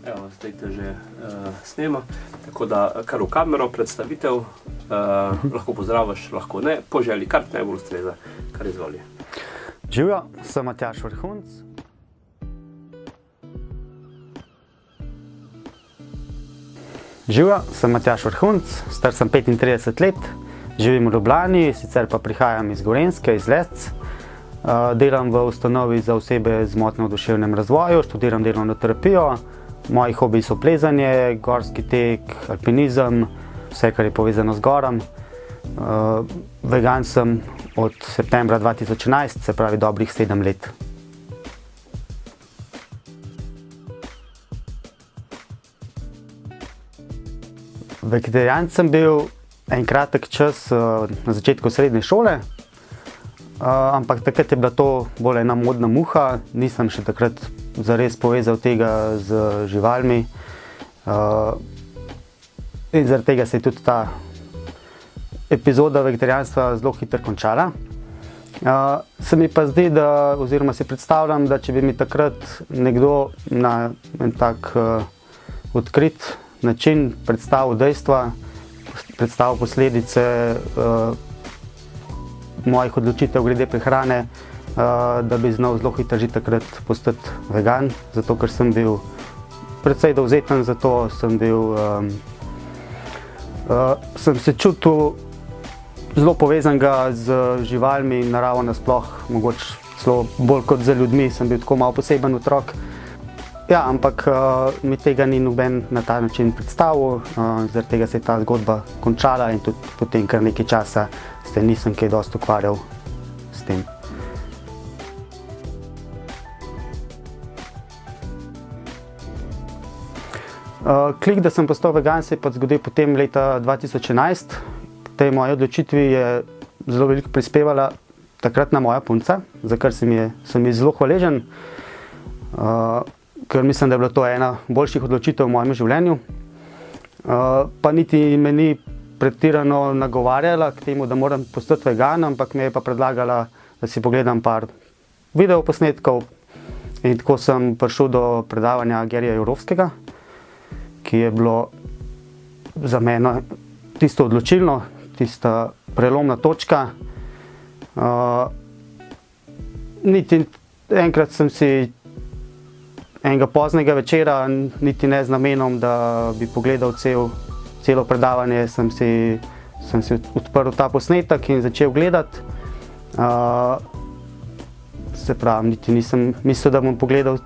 Evo, zdaj te že snema, tako da kar v kamero predstavitev, lahko pozdraviš, lahko ne, po želji, kar ti najbolj ustreza, kar izvoli. Živjo, sem Matjaž Vrhunc. Živjo, sem Matjaž Vrhunc, star sem 35 let, živim v Ljubljani, sicer pa prihajam iz Gorenjske, iz Lesc. Delam v ustanovi za osebe z motnjo v duševnem razvoju, študiram delovno terapijo. Moji hobiji so plezanje, gorski tek, alpinizem, vse, kar je povezano z gorom. Vegan sem od septembra 2011, se pravi dobrih 7 let. Vegetarijan sem bil en kratek čas na začetku srednje šole, ampak takrat je bila to bolj ena modna muha, nisem še takrat zares povezal tega z živalmi. In zaradi tega se je tudi ta epizoda vegetarijanstva zelo hitro končala. Se mi pa zdi, oziroma si predstavljam, da če bi mi takrat nekdo na en tak odkrit način predstavil dejstva, predstavil posledice mojih odločitev glede prehrane, da bi znal zelo hitro že takrat postati vegan, zato ker sem bil precej dovzeten za to, sem se čutil zelo povezanega z živalmi in naravo nasploh, mogoče celo bolj kot z ljudmi, sem bil tako malo poseben otrok. Ja, ampak mi tega ni noben na ta način predstavil, zaradi tega se je ta zgodba končala in tudi potem kar nekaj časa se nisem kaj dosti ukvarjal s tem. Klik, da sem postal vegan, se je pa zgodil potem leta 2011. K tej moji odločitvi je zelo veliko prispevala takratna moja punca, za kar sem ji zelo hvaležen, ker mislim, da je bila to ena boljših odločitev v mojem življenju. Pa niti me ni pretirano nagovarjala k temu, da moram postati vegan, ampak mi je pa predlagala, da si pogledam par videoposnetkov in tako sem prišel do predavanja Garyja Jurovskega, ki je bilo za mene tisto odločilno, tista prelomna točka. Niti enkrat sem si enega poznega večera, niti ne z namenom, da bi pogledal celo predavanje, sem si odprl ta posnetek in začel gledati. Se pravi, niti nisem mislil, da bom pogledal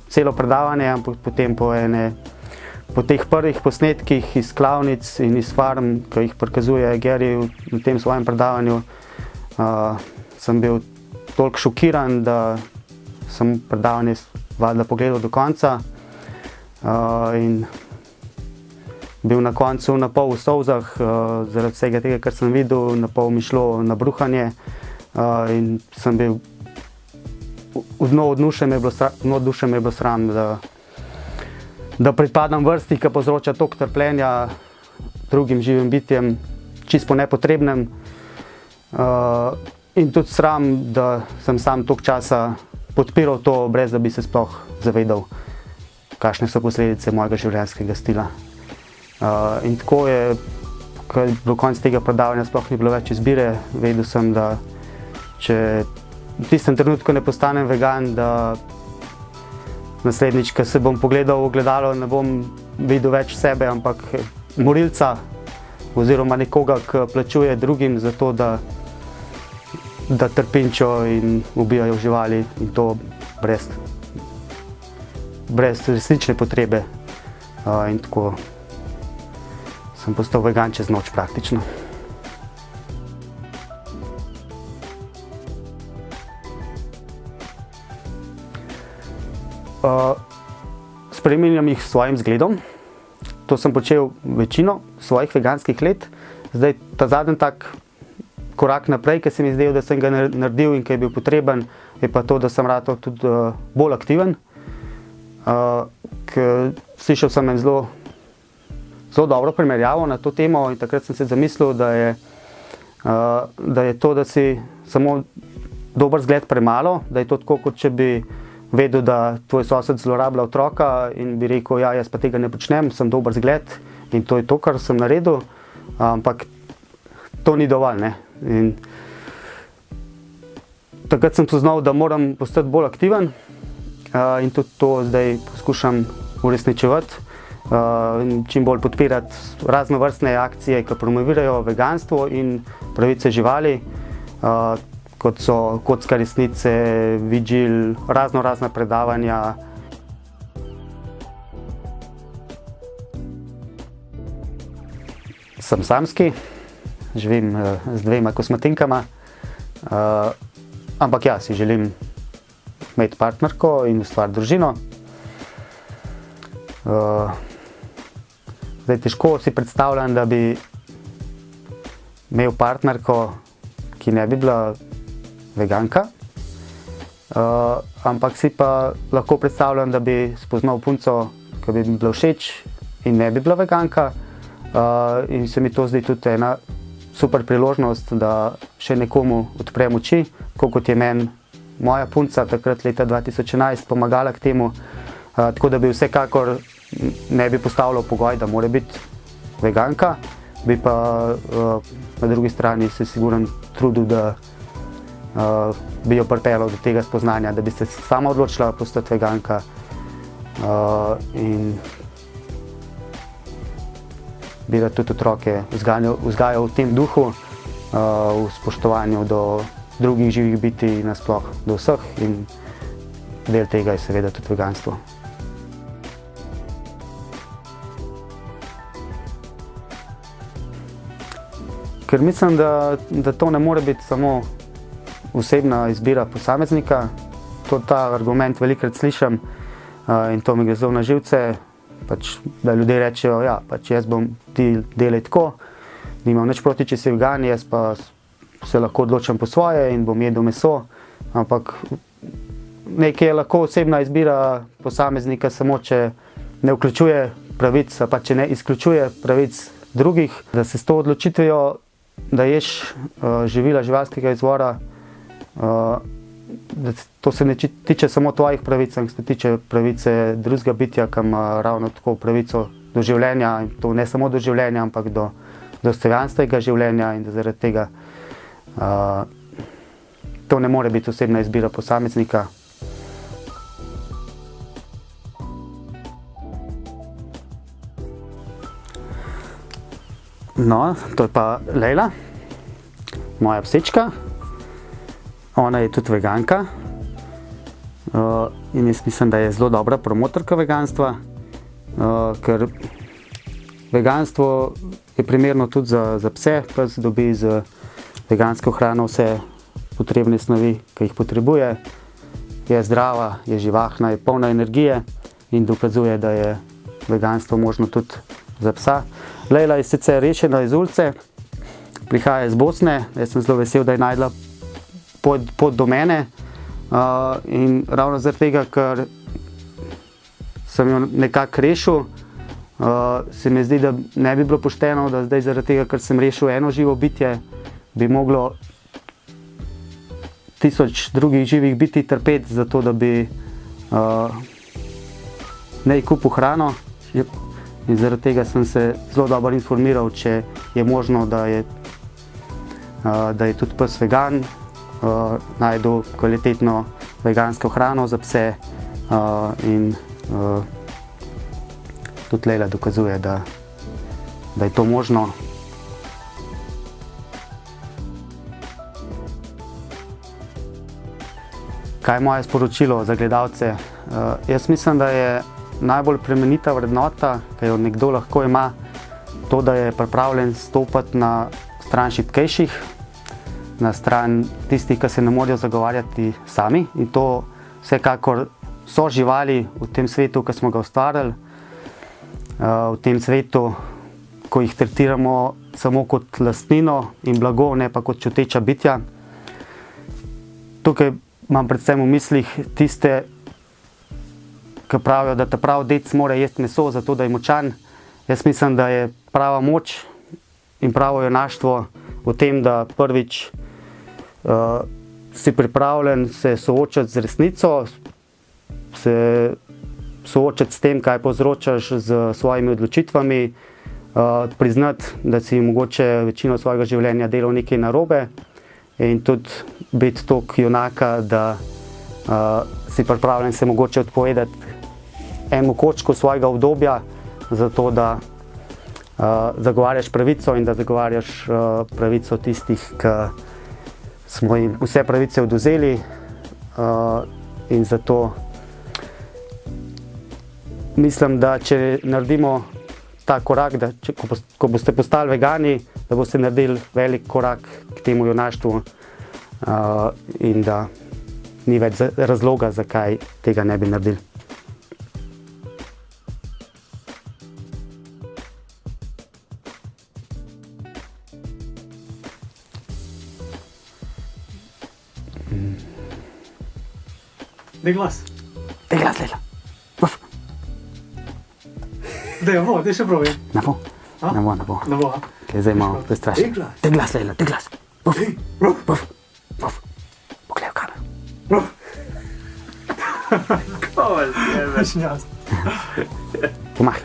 celo predavanje, ampak potem po teh prvih posnetkih iz klavnic in iz farm, ki jih prikazuje Gary v tem svojem predavanju, sem bil toliko šokiran, da sem predavanje valjda pogledal do konca in bil na koncu na pol v solzah zaradi vsega tega, kar sem videl, na pol mi šlo na bruhanje in sem bil v dno duše me je bilo sram, da pripadam vrsti, ki povzroča toliko trpljenja drugim živim bitjem, čisto po nepotrebnem. In tudi sram, da sem sam toliko časa podpiral to, brez da bi se sploh zavedal, kakšne so posledice mojega življenjskega stila. In tako je, ko je bilo konec tega predavanja, sploh ni bilo več izbire. Vedel sem, da če v tistem trenutku ne postanem vegan, da naslednjič, ko se bom pogledal v ogledalo, ne bom videl več sebe, ampak morilca oziroma nekoga, ki plačuje drugim za to, da trpinčijo in ubijajo živali in to brez resnične potrebe. In tako sem postal vegan čez noč praktično. Spreminjam jih s svojim zgledom. To sem počel večino svojih veganskih let. Zdaj ta zadnji tak korak naprej, ki se mi zdel, da sem ga naredil in ki je bil potreben, je pa to, da sem ratal tudi bolj aktiven. Slišal sem en zelo dobro primerjavo na to temo in takrat sem se zamislil, da je to, da si samo dober zgled premalo, da je to tako, kot če bi vedel, da tvoj sosed zlorablja otroka in bi rekel, ja, jaz pa tega ne počnem, sem dober zgled in to je to, kar sem naredil, ampak to ni dovolj, ne. In takrat sem spoznal, da moram postati bolj aktiven in tudi to zdaj poskušam uresničevati. Čim bolj podpirati raznovrstne akcije, ki promovirajo veganstvo in pravice živali, kot so Kocka resnice, vigil, razna predavanja. Sem samski, živim z 2 kosmatinkama, ampak ja, si želim imeti partnerko in ustvariti družino. Zdaj, težko si predstavljam, da bi imel partnerko, ki ne bi bila veganka, ampak si pa lahko predstavljam, da bi spoznal punco, ki bi mi bila všeč in ne bi bila veganka, in se mi to zdi tudi ena super priložnost, da še nekomu odprem oči, kot je meni moja punca takrat leta 2011 pomagala k temu, tako da bi vsekakor ne bi postavljal pogoj, da mora biti veganka, bi pa na drugi strani se sigurno trudil, da bi jo pripeljal do tega spoznanja, da bi se sama odločila postati veganka in bi da tudi otroke vzgajal v tem duhu, v spoštovanju do drugih živih bitij, nasploh do vseh, in del tega je seveda tudi veganstvo. Ker mislim, da to ne more biti samo osebna izbira posameznika. Ta argument velikokrat slišim in to mi gre zelo na živce, da ljudje rečejo, ja, jaz bom ti delaj tako, nimam nič proti, če si vegan, jaz pa se lahko odločam po svoje in bom jedel meso, ampak nekaj je lahko osebna izbira posameznika, samo če ne vključuje pravic, pa če ne izključuje pravic drugih, da se s to odločitvijo, da ješ živila živalskega izvora, da to se ne tiče samo tvojih pravic, ampak se tiče pravice drugega bitja, ki ima ravno tako pravico do življenja, in to ne samo do življenja, ampak do dostojanstvenega življenja, in da zaradi tega to ne more biti osebna izbira posameznika. No, to je pa Lejla, moja psička. Ona je tudi veganka in jaz mislim, da je zelo dobra promotorka veganstva, ker veganstvo je primerno tudi za pse, pes dobi z vegansko hrano vse potrebne snovi, ki jih potrebuje, je zdrava, je živahna, je polna energije in dokazuje, da je veganstvo možno tudi za psa. Lejla je sicer rešena iz ulice, prihaja iz Bosne, jaz sem zelo vesel, da je najdla pot do mene in ravno zaradi tega, ker sem jo nekako rešil, se mi zdi, da ne bi bilo pošteno, da zdaj zaradi tega, ker sem rešil eno živo bitje, bi moglo 1000 drugih živih bitij trpeti za to, da bi ne kupil hrano. In zaradi tega sem se zelo dobro informiral, če je možno, da je tudi pes vegan, najdu kvalitetno vegansko hrano za pse in tudi Lejla dokazuje, da je to možno. Kaj je moje sporočilo za gledalce? Jaz mislim, da je najbolj plemenita vrednota, ki jo nekdo lahko ima, to, da je pripravljen stopiti na stran šibkejših, na stran tistih, ki se ne morejo zagovarjati sami, in to vsekakor so živali v tem svetu, ki smo ga ustvarili, v tem svetu, ko jih tretiramo samo kot lastnino in blago, ne pa kot čuteča bitja. Tukaj imam predvsem v mislih tiste, ki pravijo, da ta prav dec mora jesti meso, zato da je močan. Jaz mislim, da je prava moč in pravo junaštvo v tem, da prvič si pripravljen se soočati z resnico, se soočiti s tem, kaj povzročaš z svojimi odločitvami, priznati, da si mogoče večino svojega življenja delal nekaj narobe in tudi biti toliko junaka, da si pripravljen se mogoče odpovedati enemu kočku svojega obdobja, zato da zagovarjaš pravico in da zagovarjaš pravico tistih, ki smo jim vse pravice odvzeli, in zato mislim, da če naredimo ta korak, da ko boste postali vegani, da boste naredili velik korak k temu junaštvu, in da ni več razloga, zakaj tega ne bi naredili. Daj glas. Daj glas, Lejla. Uf. Daj še probi. Ne bo. Ne bo. Ne bo. Zdaj malo prestrašen. Daj glas. Daj glas, Lejla, daj glas. Uf. Uf. Uf. Poglej v kamero. Več ni jasno. Pomahaj.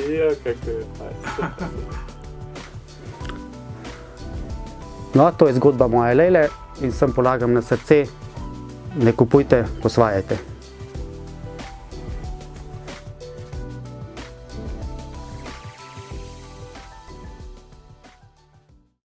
Ja, kako je fajn. No, to je zgodba moje Lejle in sem polagam na srce, ne kupujte, posvajajte.